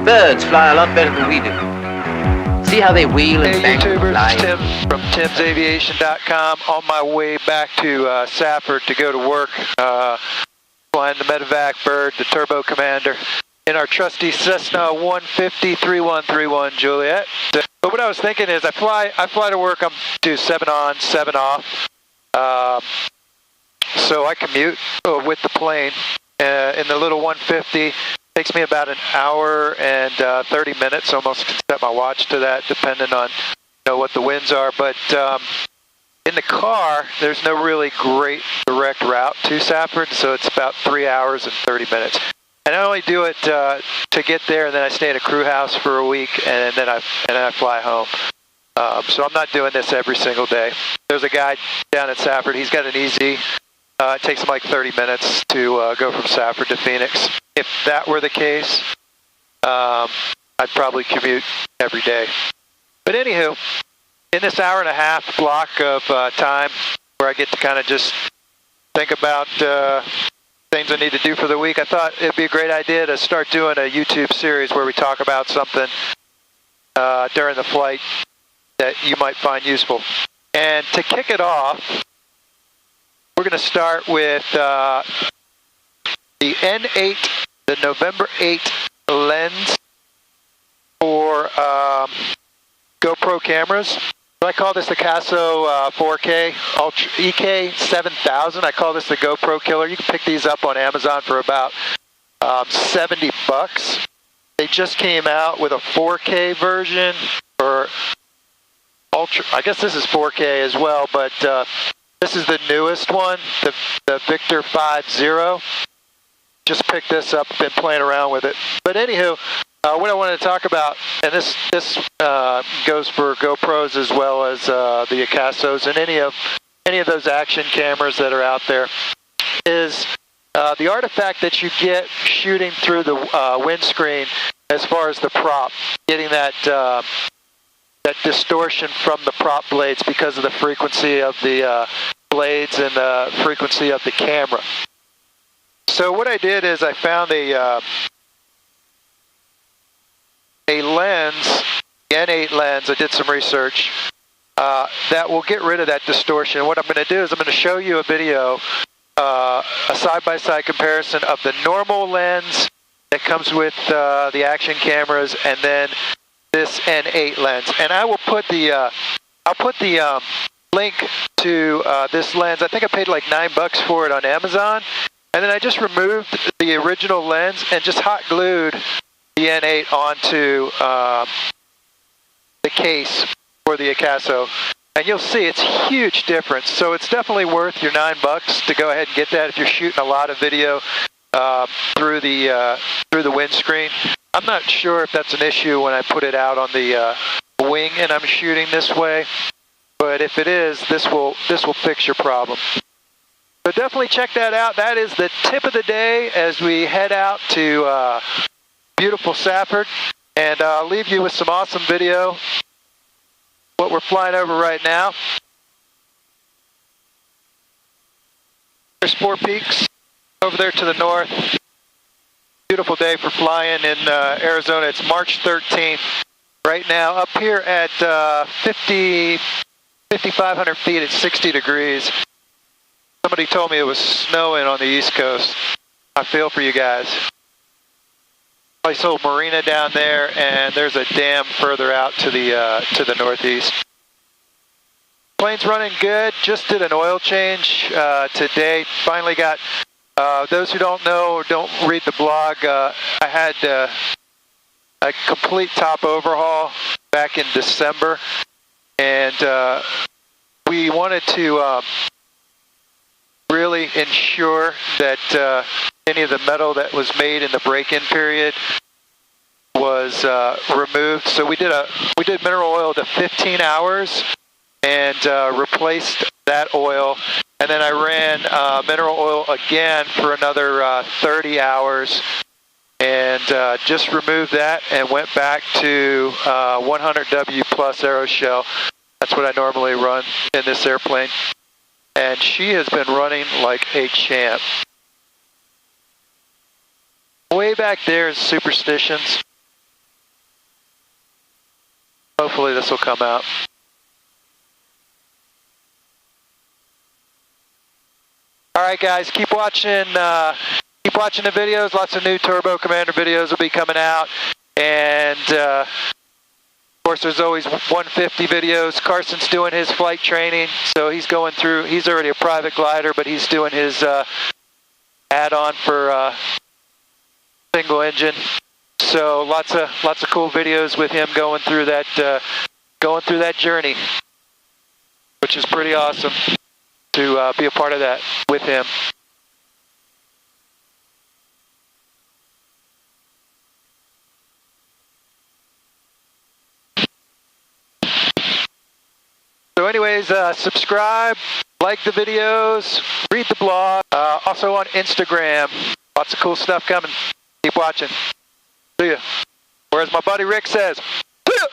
Birds fly a lot better than we do. See how they wheel and Hey bang and YouTubers, fly? it's Tim from timsaviation.com on my way back to Safford to go to work, flying the medevac bird, the Turbo Commander, in our trusty Cessna 150 3131 Juliet. But what I was thinking is I fly to work, I'm do 7 on, 7 off. So I commute with the plane in the little 150. Takes me about an hour and 30 minutes. Almost can set my watch to that, depending on what the winds are. But in the car, there's no really great direct route to Safford, so it's about 3 hours and 30 minutes. And I only do it to get there, and then I stay at a crew house for a week, and then I fly home. So I'm not doing this every single day. There's a guy down at Safford. He's got an easy. It takes him like 30 minutes to go from Safford to Phoenix. If that were the case, I'd probably commute every day. But anywho, in this hour and a half block of time where I get to kind of just think about things I need to do for the week, I thought it'd be a great idea to start doing a YouTube series where we talk about something during the flight that you might find useful. And to kick it off, we're going to start with the N8, the November 8 lens for GoPro cameras. I call this the AKASO 4K Ultra EK7000. I call this the GoPro killer. You can pick these up on Amazon for about $70. They just came out with a 4K version for Ultra. I guess this is 4K as well, but this is the newest one, the Victor 50. Just picked this up, been playing around with it. But anywho, what I wanted to talk about, and this goes for GoPros as well as the AKASOs and any of those action cameras that are out there, is the artifact that you get shooting through the windscreen as far as the prop, getting that distortion from the prop blades because of the frequency of the blades and the frequency of the camera. So what I did is I found a lens, the N8 lens. I did some research that will get rid of that distortion. What I'm going to do is I'm going to show you a video, a side-by-side comparison of the normal lens that comes with the action cameras, and then this N8 lens. And I will put the link to this lens. I think I paid like $9 for it on Amazon, and then I just removed the original lens and just hot glued the N8 onto the case for the AKASO, and you'll see it's a huge difference. So it's definitely worth your $9 to go ahead and get that if you're shooting a lot of video through the windscreen. I'm not sure if that's an issue when I put it out on the wing and I'm shooting this way, but if it is, this will fix your problem. So definitely check that out. That is the tip of the day as we head out to beautiful Safford, and I'll leave you with some awesome video. What we're flying over right now. There's Four Peaks over there to the north. Beautiful day for flying in Arizona. It's March 13th. Right now, up here at 5,500 feet, it's 60 degrees. Somebody told me it was snowing on the East Coast. I feel for you guys. Nice little marina down there, and there's a dam further out to the northeast. Plane's running good. Just did an oil change today. Finally got. Those who don't know or don't read the blog, I had a complete top overhaul back in December, and we wanted to really ensure that any of the metal that was made in the break-in period was removed. So we did mineral oil to 15 hours and replaced that oil. And then I ran mineral oil again for another 30 hours and just removed that and went back to 100W plus aeroshell. That's what I normally run in this airplane. And she has been running like a champ. Way back there is Superstitions. Hopefully this will come out. All right, guys, keep watching the videos. Lots of new Turbo Commander videos will be coming out. And, of course, there's always 150 videos. Carson's doing his flight training, so he's going through. He's already a private glider, but he's doing his add-on for single engine. So lots of cool videos with him going through that journey, which is pretty awesome to be a part of that with him. So anyways, subscribe, like the videos, read the blog, also on Instagram. Lots of cool stuff coming. Keep watching. See ya. Or as my buddy Rick says, see ya.